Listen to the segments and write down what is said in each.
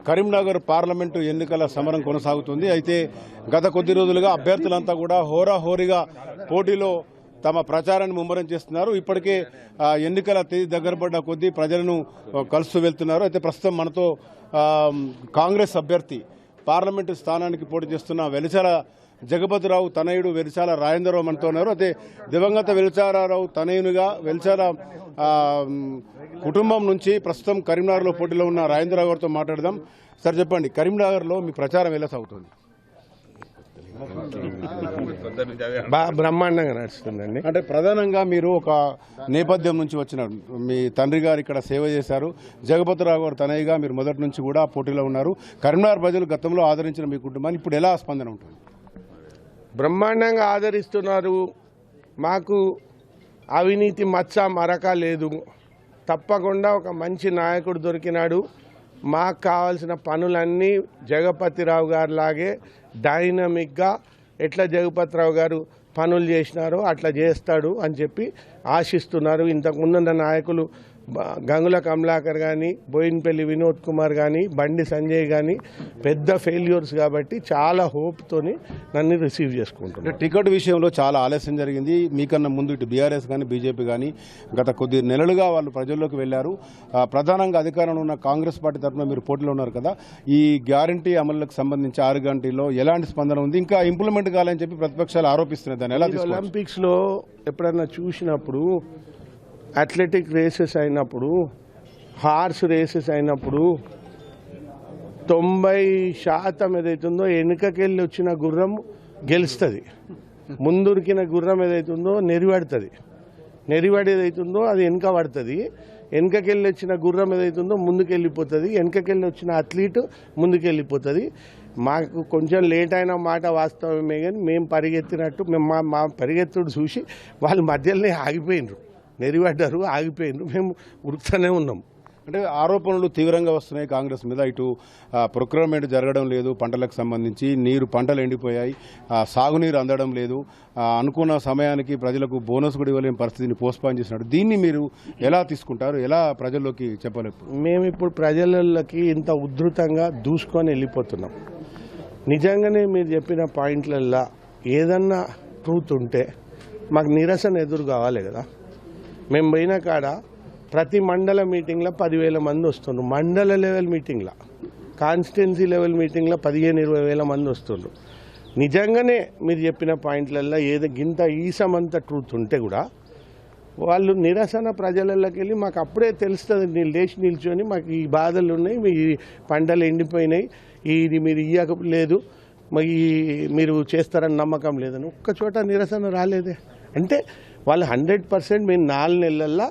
Karimnagar parliament ఎన్నికల సమరం కొనసాగుతుంది. అయితే గత కొద్ది రోజులుగా అభ్యర్థులంతా కూడా హోరాహోరీగా పోటీలో తమ ప్రచారాన్ని ముమ్మరం చేస్తున్నారు. ఇప్పటికే ఎన్నికల తేదీ దగ్గర పడ్డ కొద్దీ ప్రజలను కలుస్తూ వెళ్తున్నారు. అయితే ప్రస్తుతం మనతో కాంగ్రెస్ అభ్యర్థి పార్లమెంటు స్థానానికి పోటీ చేస్తున్న వెలిచాల జగపతిరావు తనయుడు వెలిచాల రాజేంద్రరావు మనతో ఉన్నారు. అయితే దివంగత వెలిచాలరావు తనయునిగా వెలిచాల కుటుంబం నుంచి ప్రస్తుతం కరీంనగర్లో పోటీలో ఉన్న రాజేంద్రరావు గారితో మాట్లాడదాం. సార్ చెప్పండి, కరీంనగర్లో మీ ప్రచారం ఎలా సాగుతుంది? బ్రహ్మాండంగా నడుస్తుందండి. అంటే ప్రధానంగా మీరు ఒక నేపథ్యం నుంచి వచ్చిన మీ తండ్రి గారు ఇక్కడ సేవ చేశారు. జగపతిరావు గారు తనయ్యగా మీరు మొదటి నుంచి కూడా పోటీలో ఉన్నారు. కరీంనగర్ ప్రజలు గతంలో ఆదరించిన మీ కుటుంబాన్ని ఇప్పుడు ఎలా స్పందన ఉంటుంది? బ్రహ్మాండంగా ఆదరిస్తున్నారు. మాకు అవినీతి మచ్చ మరక లేదు. తప్పకుండా ఒక మంచి నాయకుడు దొరికినాడు. మాకు కావాల్సిన పనులన్నీ జగపతిరావు గారు లాగే డైనమిక్గా ఎట్లా జగపతిరావు గారు పనులు చేసినారో అట్లా చేస్తాడు అని చెప్పి ఆశిస్తున్నారు. ఇంతకుముందున్న నాయకులు గంగుల కమలాకర్ కానీ, బోయినపల్లి వినోద్ కుమార్ కానీ, బండి సంజయ్ కానీ పెద్ద ఫెయిల్యూర్స్ కాబట్టి చాలా హోప్తోని నన్ను రిసీవ్ చేసుకుంటున్నారు. టికెట్ విషయంలో చాలా ఆలస్యం జరిగింది. మీకన్నా ముందు ఇటు బీఆర్ఎస్ కానీ బీజేపీ కానీ గత కొద్ది నెలలుగా వాళ్ళు ప్రజల్లోకి వెళ్లారు. ప్రధానంగా అధికారంలో ఉన్న కాంగ్రెస్ పార్టీ తరఫున మీరు పోటీలో ఉన్నారు కదా, ఈ గ్యారంటీ అమలులకు సంబంధించి 6 గంటల్లో ఎలాంటి స్పందన ఉంది? ఇంకా ఇంప్లిమెంట్ కావాలని చెప్పి ప్రతిపక్షాలు ఆరోపిస్తున్నాయి. దాన్ని ఎలా తీసుకోవాలి? ఒలింపిక్స్లో ఎప్పుడన్నా చూసినప్పుడు, అథ్లెటిక్ రేసెస్ అయినప్పుడు, హార్స్ రేసెస్ అయినప్పుడు 90% ఏదైతుందో వెనుకకెళ్ళి వచ్చిన గుర్రం గెలుస్తుంది. ముందురికిన గుర్రం ఏదైతుందో నెరివడుతుంది. నెరివడి ఏదైతుందో అది వెనుక పడుతుంది. వెనుకకెళ్ళి వచ్చిన గుర్రం ఏదైతుందో ముందుకెళ్ళిపోతుంది. వెనుకకెళ్ళి వచ్చిన అథ్లీట్ ముందుకెళ్ళిపోతుంది. మాకు కొంచెం లేట్ అయిన మాట వాస్తవమే, కానీ మేము పరిగెత్తినట్టు మా పరిగెత్తుడు చూసి వాళ్ళు మధ్యలోనే ఆగిపోయినరు, నెరివడ్డారు, ఆగిపోయినరు. మేము ఉరుకుతూనే ఉన్నాం. అంటే ఆరోపణలు తీవ్రంగా వస్తున్నాయి కాంగ్రెస్ మీద. ఇటు ప్రొక్యూర్మెంట్ జరగడం లేదు, పంటలకు సంబంధించి పంటలు ఎండిపోయాయి, సాగునీరు అందడం లేదు, అనుకున్న సమయానికి ప్రజలకు బోనస్ కూడా ఇవ్వలేని పరిస్థితిని పోస్ట్పోన్ చేసినట్టు. దీన్ని మీరు ఎలా తీసుకుంటారు? ఎలా ప్రజల్లోకి చెప్పలేదు? మేము ఇప్పుడు ప్రజలకి ఇంత ఉధృతంగా దూసుకొని వెళ్ళిపోతున్నాం. నిజంగానే మీరు చెప్పిన పాయింట్లల్లో ఏదన్నా ట్రూత్ ఉంటే మాకు నిరసన ఎదురు కావాలి కదా. మేము పోయిన కాడ ప్రతి మండల మీటింగ్లో 10,000 మంది వస్తున్నారు. మండల లెవెల్ మీటింగ్లో, కాన్స్టిట్యున్సీ లెవెల్ మీటింగ్లో 15,000-20,000 మంది వస్తున్నారు. నిజంగానే మీరు చెప్పిన పాయింట్లల్లో గింత ఈసమంత ట్రూత్ ఉంటే కూడా వాళ్ళు నిరసన ప్రజలలోకి వెళ్ళి మాకు అప్పుడే తెలుస్తుంది. నీళ్ళు లేచి నిల్చొని మాకు ఈ బాధలు ఉన్నాయి, మీ పంటలు ఎండిపోయినాయి, ఇది మీరు ఇవ్వలేదు, మీరు చేస్తారని నమ్మకం లేదని ఒక్కచోట నిరసన రాలేదే. అంటే వాళ్ళు 100% మేము 4 నెలల్లో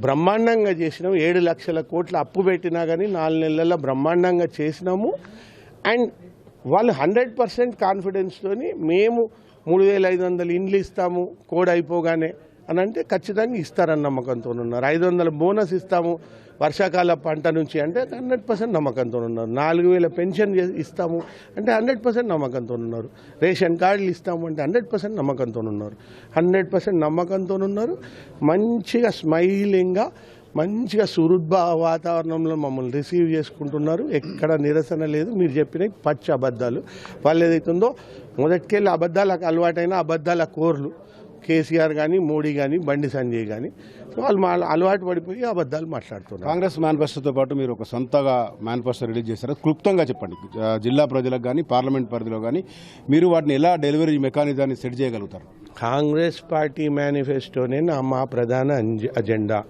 బ్రహ్మాండంగా చేసినాము. 7 లక్షల కోట్ల అప్పు పెట్టినా కానీ 4 నెలల్లో బ్రహ్మాండంగా చేసినాము. అండ్ వాళ్ళు 100% కాన్ఫిడెన్స్తో మేము 3,500 ఇండ్లు ఇస్తాము కోడ్ అయిపోగానే అని అంటే ఖచ్చితంగా ఇస్తారని నమ్మకంతో ఉన్నారు. 500 బోనస్ ఇస్తాము వర్షాకాల పంట నుంచి అంటే 100% నమ్మకంతో ఉన్నారు. 4,000 పెన్షన్ ఇస్తాము అంటే 100% నమ్మకంతో ఉన్నారు. రేషన్ కార్డులు ఇస్తాము అంటే 100% నమ్మకంతో ఉన్నారు. 100% నమ్మకంతో ఉన్నారు. మంచిగా స్మైలింగ్గా, మంచిగా సుహృద్భా వాతావరణంలో మమ్మల్ని రిసీవ్ చేసుకుంటున్నారు. ఎక్కడ నిరసన లేదు. మీరు చెప్పిన పచ్చి అబద్ధాలు. వాళ్ళు ఏదైతుందో మొదటికెళ్ళి అబద్ధాలకు అలవాటైన అబద్ధాల కోర్లు కేసీఆర్ కానీ, మోడీ కానీ, బండి సంజయ్ కానీ వాళ్ళు అలవాటు పడిపోయి అబద్ధాలు మాట్లాడుతున్నారు. కాంగ్రెస్ మేనిఫెస్టోతో పాటు మీరు ఒక సొంతగా మేనిఫెస్టో రిలీజ్ చేశారు. క్లుప్తంగా చెప్పండి, జిల్లా ప్రజలకు కానీ పార్లమెంట్ పరిధిలో కానీ మీరు వాటిని ఎలా డెలివరీ మెకానిజాన్ని సెట్ చేయగలుగుతారు? కాంగ్రెస్ పార్టీ మేనిఫెస్టోనే మా ప్రధాన అజెండా.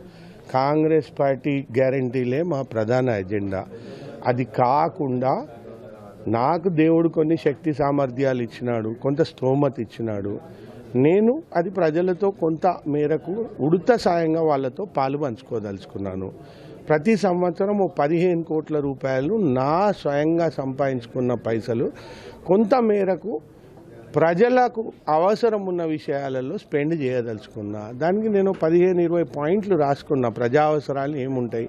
కాంగ్రెస్ పార్టీ గ్యారంటీలే మా ప్రధాన ఎజెండా. అది కాకుండా నాకు దేవుడు కొన్ని శక్తి సామర్థ్యాలు ఇచ్చినాడు, కొంత స్తోమత ఇచ్చినాడు. నేను అది ప్రజలతో కొంత మేరకు ఉడత సాయంగా వాళ్ళతో పాలు పంచుకోదలుచుకున్నాను. ప్రతి సంవత్సరం 15 కోట్ల రూపాయలు నా స్వయంగా సంపాదించుకున్న పైసలు కొంత మేరకు ప్రజలకు అవసరం ఉన్న విషయాలలో స్పెండ్ చేయదలుచుకున్నా. దానికి నేను 15-20 పాయింట్లు రాసుకున్నా. ప్రజా అవసరాలు ఏముంటాయి,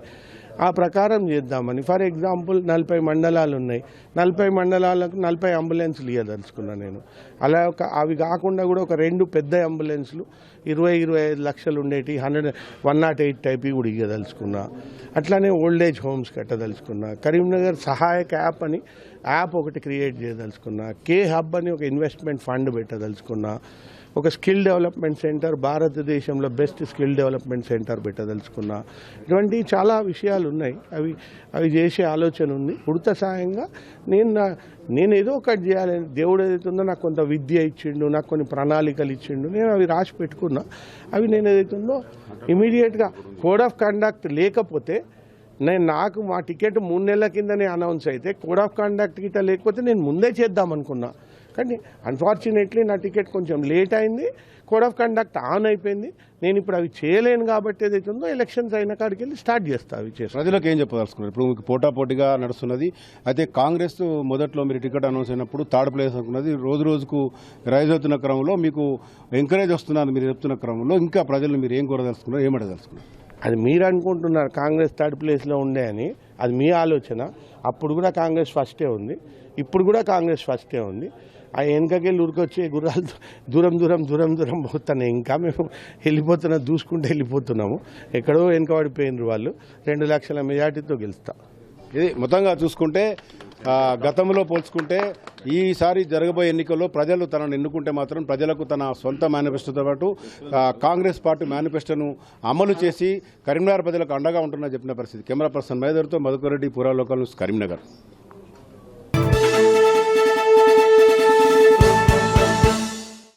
ఆ ప్రకారం చేద్దామని. ఫర్ ఎగ్జాంపుల్ 40 మండలాలు ఉన్నాయి, 40 మండలాలకు 40 అంబులెన్స్లు ఇవ్వదలుచుకున్నాను నేను. అలా అవి కాకుండా కూడా ఒక 2 పెద్ద అంబులెన్స్లు 20-25 లక్షలు ఉండేటి 108 టైప్ కూడా ఇవ్వదలుచుకున్నా. అట్లానే ఓల్డ్ ఏజ్ హోమ్స్ కట్టదలుచుకున్నా. కరీంనగర్ సహాయక యాప్ అని యాప్ ఒకటి క్రియేట్ చేయదలుచుకున్నా. కే హబ్ అని ఒక ఇన్వెస్ట్మెంట్ ఫండ్ పెట్టదలుచుకున్నా. ఒక స్కిల్ డెవలప్మెంట్ సెంటర్, భారతదేశంలో బెస్ట్ స్కిల్ డెవలప్మెంట్ సెంటర్ పెట్టదలుచుకున్నా. ఇటువంటి చాలా విషయాలు ఉన్నాయి. అవి చేసే ఆలోచన ఉంది. ఉడత సాయంగా నేను ఏదో ఒకటి చేయాలని, దేవుడు ఏదైతుందో నాకు కొంత విద్య ఇచ్చిండు, నాకు కొన్ని ప్రణాళికలు ఇచ్చిండు, నేను అవి రాసి పెట్టుకున్నా. అవి నేను ఏదైతుందో ఇమీడియట్గా కోడ్ ఆఫ్ కండక్ట్ లేకపోతే నాకు మా టికెట్ 3 నెలల కిందనే అనౌన్స్ అయితే కోడ్ ఆఫ్ కండక్ట్ గిట్ట లేకపోతే నేను ముందే చేద్దాం అనుకున్నా. కానీ అన్ఫార్చునేట్లీ నా టికెట్ కొంచెం లేట్ అయింది, కోడ్ ఆఫ్ కండక్ట్ ఆన్ అయిపోయింది. నేను ఇప్పుడు అవి చేయలేను కాబట్టి ఏదైతుందో ఎలక్షన్స్ అయిన కాడికి వెళ్ళి స్టార్ట్ చేస్తా అవి చేస్తాను. ప్రజలకు ఏం చెప్పదలుచుకున్నారు? ఇప్పుడు మీకు పోటాపోటీగా నడుస్తున్నది. అయితే కాంగ్రెస్ మొదట్లో మీరు టికెట్ అనౌన్స్ అయినప్పుడు థర్డ్ ప్లేస్ అనుకున్నది. రోజు రోజుకు రైజ్ అవుతున్న క్రమంలో మీకు ఎంకరేజ్ వస్తున్నారు మీరు చెప్తున్న క్రమంలో ఇంకా ప్రజలు మీరు ఏం కోరదలుచుకున్నారు, ఏం అడగదలుచుకున్నారు? అది మీరు అనుకుంటున్నారు కాంగ్రెస్ థర్డ్ ప్లేస్లో ఉండే అని. అది మీ ఆలోచన. అప్పుడు కూడా కాంగ్రెస్ ఫస్టే ఉంది, ఇప్పుడు కూడా కాంగ్రెస్ ఫస్టే ఉంది. ఆ వెనకకెళ్ళి ఉరికొచ్చే గుర్రాలు దూరం దూరం దూరం దూరం పోతున్నాయి. ఇంకా మేము దూసుకుంటూ వెళ్ళిపోతున్నాము. ఎక్కడో వెనకబడిపోయినారు వాళ్ళు. 2 లక్షల మెజార్టీతో గెలుస్తాం. ఇది మొత్తంగా చూసుకుంటే గతంలో పోల్చుకుంటే ఈసారి జరగబోయే ఎన్నికల్లో ప్రజలు తనను ఎన్నుకుంటే మాత్రం ప్రజలకు తన సొంత మేనిఫెస్టోతో పాటు కాంగ్రెస్ పార్టీ మేనిఫెస్టోను అమలు చేసి కరీంనగర్ ప్రజలకు అండగా ఉంటుందని చెప్పిన పరిస్థితి. కెమెరా పర్సన్ మేదర్తో మధుకర్ రెడ్డి, పూరా లోకల్ న్యూస్, కరీంనగర్.